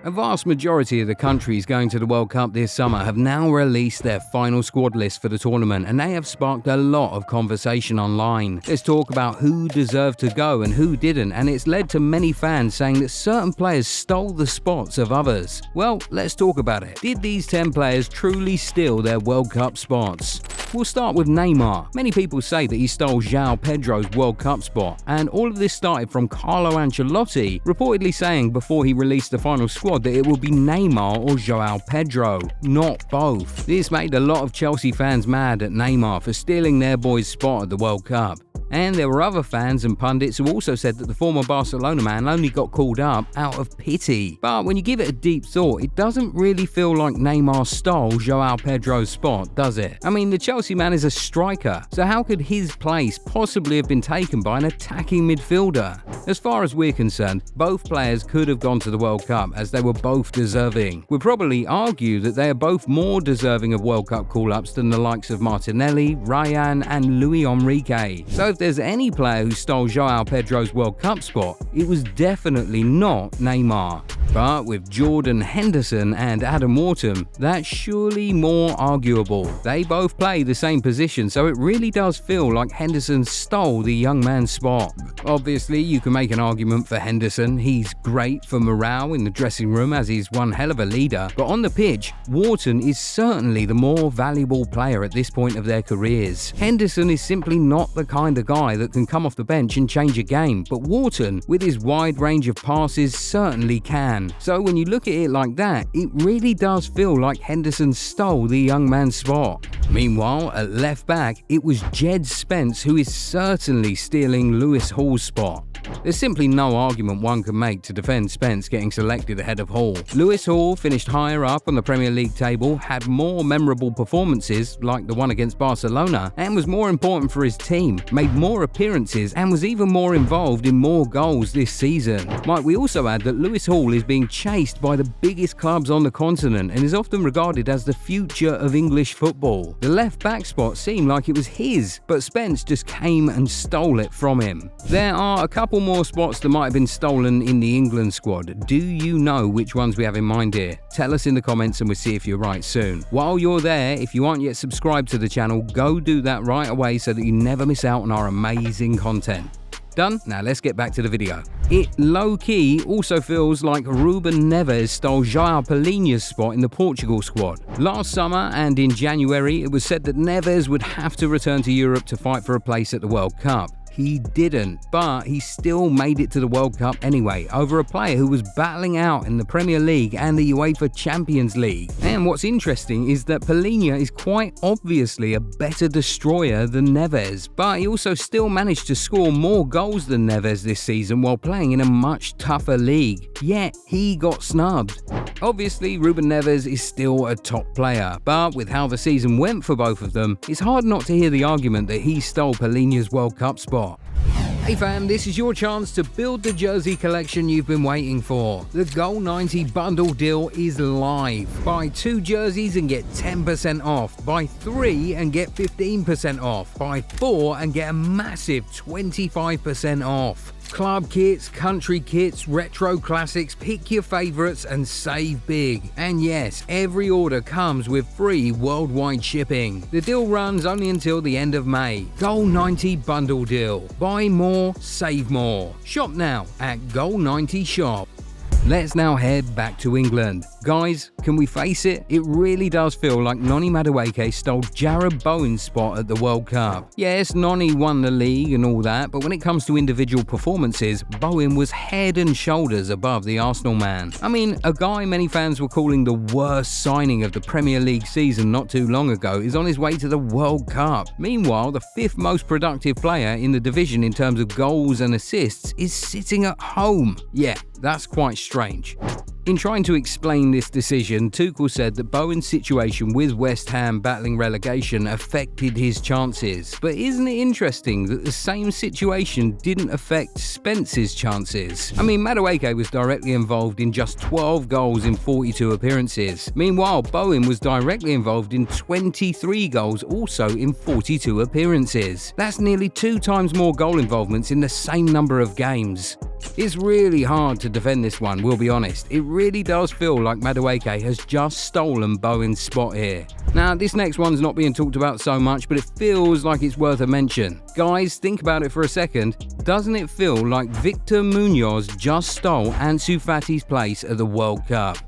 A vast majority of the countries going to the World Cup this summer have now released their final squad list for the tournament, and they have sparked a lot of conversation online. There's talk about who deserved to go and who didn't, and it's led to many fans saying that certain players stole the spots of others. Well, let's talk about it. Did these 10 players truly steal their World Cup spots? We'll start with Neymar. Many people say that he stole Joao Pedro's World Cup spot, and all of this started from Carlo Ancelotti reportedly saying before he released the final squad that it would be Neymar or Joao Pedro, not both. This made a lot of Chelsea fans mad at Neymar for stealing their boy's spot at the World Cup. And there were other fans and pundits who also said that the former Barcelona man only got called up out of pity. But when you give it a deep thought, it doesn't really feel like Neymar stole Joao Pedro's spot, does it? I mean, the Chelsea man is a striker, so how could his place possibly have been taken by an attacking midfielder? As far as we're concerned, both players could have gone to the World Cup as they were both deserving. We'd probably argue that they are both more deserving of World Cup call-ups than the likes of Martinelli, Ryan and Luis Enrique. So if there's any player who stole Joao Pedro's World Cup spot, it was definitely not Neymar. But with Jordan Henderson and Adam Wharton, that's surely more arguable. They both play the same position, so it really does feel like Henderson stole the young man's spot. Obviously, you can make an argument for Henderson. He's great for morale in the dressing room as he's one hell of a leader. But on the pitch, Wharton is certainly the more valuable player at this point of their careers. Henderson is simply not the kind of guy that can come off the bench and change a game, but Wharton, with his wide range of passes, certainly can. So when you look at it like that, it really does feel like Henderson stole the young man's spot. Meanwhile, at left back, it was Jed Spence who is certainly stealing Lewis Hall's spot. There's simply no argument one can make to defend Spence getting selected ahead of Hall. Lewis Hall finished higher up on the Premier League table, had more memorable performances like the one against Barcelona, and was more important for his team, made more appearances and was even more involved in more goals this season. Might we also add that Lewis Hall is being chased by the biggest clubs on the continent and is often regarded as the future of English football. The left back spot seemed like it was his, but Spence just came and stole it from him. There are a couple more spots that might have been stolen in the England squad. Do you know which ones we have in mind here? Tell us in the comments and we'll see if you're right soon. While you're there, if you aren't yet subscribed to the channel, go do that right away so that you never miss out on our amazing content. Done? Now let's get back to the video. It low-key also feels like Ruben Neves stole Joao Palhinha's spot in the Portugal squad. Last summer and in January, it was said that Neves would have to return to Europe to fight for a place at the World Cup. He didn't, but he still made it to the World Cup anyway, over a player who was battling out in the Premier League and the UEFA Champions League. And what's interesting is that Palhinha is quite obviously a better destroyer than Neves, but he also still managed to score more goals than Neves this season while playing in a much tougher league. Yet, he got snubbed. Obviously, Ruben Neves is still a top player, but with how the season went for both of them, it's hard not to hear the argument that he stole Palhinha's World Cup spot. Hey fam, this is your chance to build the jersey collection you've been waiting for. The Goal 90 bundle deal is live. Buy 2 jerseys and get 10% off. Buy 3 and get 15% off. Buy 4 and get a massive 25% off. Club kits, country kits, retro classics, pick your favorites and save big. And yes, every order comes with free worldwide shipping. The deal runs only until the end of May. Goal 90 bundle deal. Buy more, save more. Shop now at Goal 90 Shop. Let's now head back to England. Guys, can we face it? It really does feel like Noni Madueke stole Jarrod Bowen's spot at the World Cup. Yes, Noni won the league and all that, but when it comes to individual performances, Bowen was head and shoulders above the Arsenal man. I mean, a guy many fans were calling the worst signing of the Premier League season not too long ago is on his way to the World Cup. Meanwhile, the 5th most productive player in the division in terms of goals and assists is sitting at home. Yeah, that's quite strange. In trying to explain this decision, Tuchel said that Bowen's situation with West Ham battling relegation affected his chances. But isn't it interesting that the same situation didn't affect Spence's chances? I mean, Madueke was directly involved in just 12 goals in 42 appearances. Meanwhile, Bowen was directly involved in 23 goals, also in 42 appearances. That's nearly 2 times more goal involvements in the same number of games. It's really hard to defend this one, we'll be honest. It really does feel like Madueke has just stolen Bowen's spot here. Now, this next one's not being talked about so much, but it feels like it's worth a mention. Guys, think about it for a second. Doesn't it feel like Victor Munoz just stole Ansu Fati's place at the World Cup?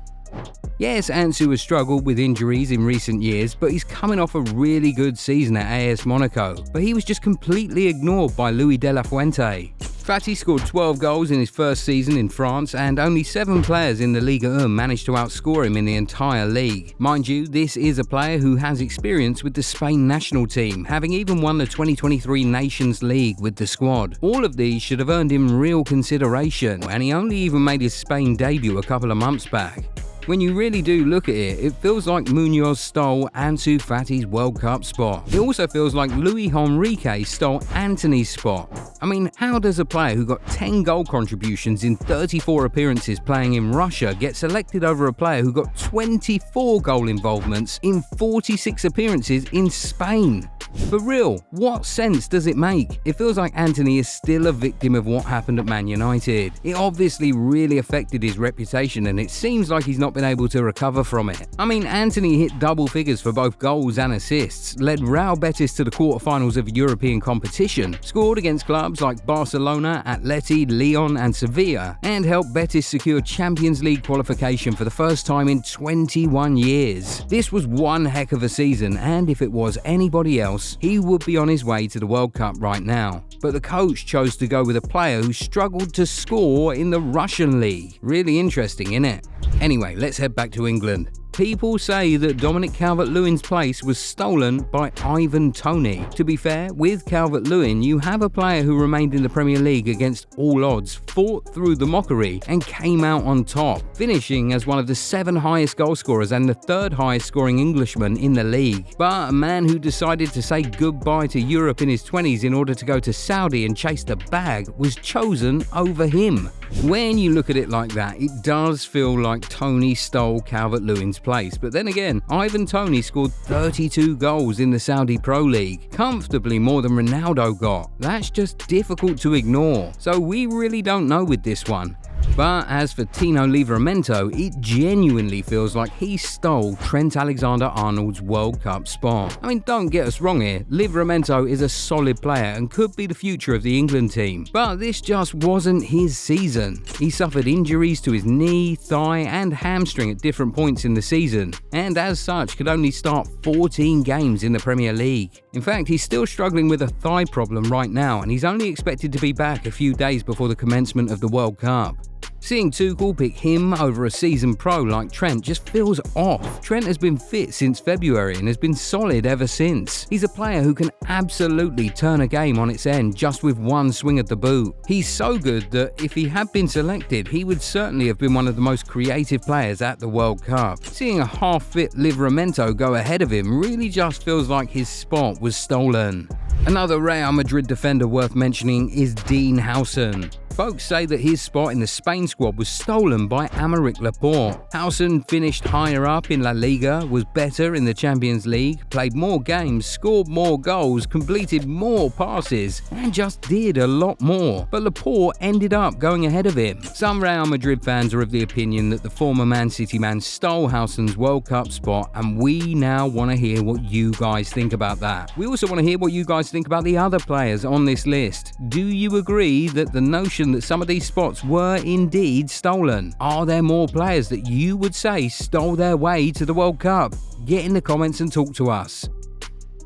Yes, Ansu has struggled with injuries in recent years, but he's coming off a really good season at AS Monaco. But he was just completely ignored by Luis de la Fuente. Fati scored 12 goals in his first season in France, and only 7 players in the Ligue 1 managed to outscore him in the entire league. Mind you, this is a player who has experience with the Spain national team, having even won the 2023 Nations League with the squad. All of these should have earned him real consideration, and he only even made his Spain debut a couple of months back. When you really do look at it, it feels like Munoz stole Ansu Fati's World Cup spot. It also feels like Luis Enrique stole Antony's spot. I mean, how does a player who got 10 goal contributions in 34 appearances playing in Russia get selected over a player who got 24 goal involvements in 46 appearances in Spain? For real, what sense does it make? It feels like Antony is still a victim of what happened at Man United. It obviously really affected his reputation, and it seems like he's not been able to recover from it. I mean, Antony hit double figures for both goals and assists, led Real Betis to the quarterfinals of European competition, scored against clubs like Barcelona, Atleti, Lyon and Sevilla, and helped Betis secure Champions League qualification for the first time in 21 years. This was one heck of a season, and if it was anybody else, he would be on his way to the World Cup right now. But the coach chose to go with a player who struggled to score in the Russian league. Really interesting, innit? Anyway, let's head back to England. People say that Dominic Calvert-Lewin's place was stolen by Ivan Toney. To be fair, with Calvert-Lewin, you have a player who remained in the Premier League against all odds, fought through the mockery, and came out on top, finishing as one of the 7 highest goal scorers and the 3rd highest scoring Englishman in the league. But a man who decided to say goodbye to Europe in his 20s in order to go to Saudi and chase the bag was chosen over him. When you look at it like that, it does feel like Toney stole Calvert-Lewin's place. But then again, Ivan Toney scored 32 goals in the Saudi Pro League, comfortably more than Ronaldo got. That's just difficult to ignore. So we really don't know with this one. But as for Tino Livramento, it genuinely feels like he stole Trent Alexander-Arnold's World Cup spot. I mean, don't get us wrong here, Livramento is a solid player and could be the future of the England team. But this just wasn't his season. He suffered injuries to his knee, thigh and hamstring at different points in the season, and as such could only start 14 games in the Premier League. In fact, he's still struggling with a thigh problem right now, and he's only expected to be back a few days before the commencement of the World Cup. Seeing Tuchel pick him over a seasoned pro like Trent just feels off. Trent has been fit since February and has been solid ever since. He's a player who can absolutely turn a game on its end just with one swing of the boot. He's so good that if he had been selected, he would certainly have been one of the most creative players at the World Cup. Seeing a half-fit Livramento go ahead of him really just feels like his spot was stolen. Another Real Madrid defender worth mentioning is Dean Howson. Folks say that his spot in the Spain squad was stolen by Aymeric Laporte. Howson finished higher up in La Liga, was better in the Champions League, played more games, scored more goals, completed more passes, and just did a lot more. But Laporte ended up going ahead of him. Some Real Madrid fans are of the opinion that the former Man City man stole Howson's World Cup spot, and we now want to hear what you guys think about that. We also want to hear what you guys think about the other players on this list. Do you agree that the notion that some of these spots were indeed stolen? Are there more players that you would say stole their way to the World Cup? Get in the comments and talk to us.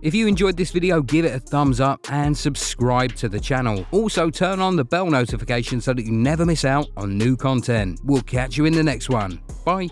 If you enjoyed this video, give it a thumbs up and subscribe to the channel. Also turn on the bell notification so that you never miss out on new content. We'll catch you in the next one. Bye.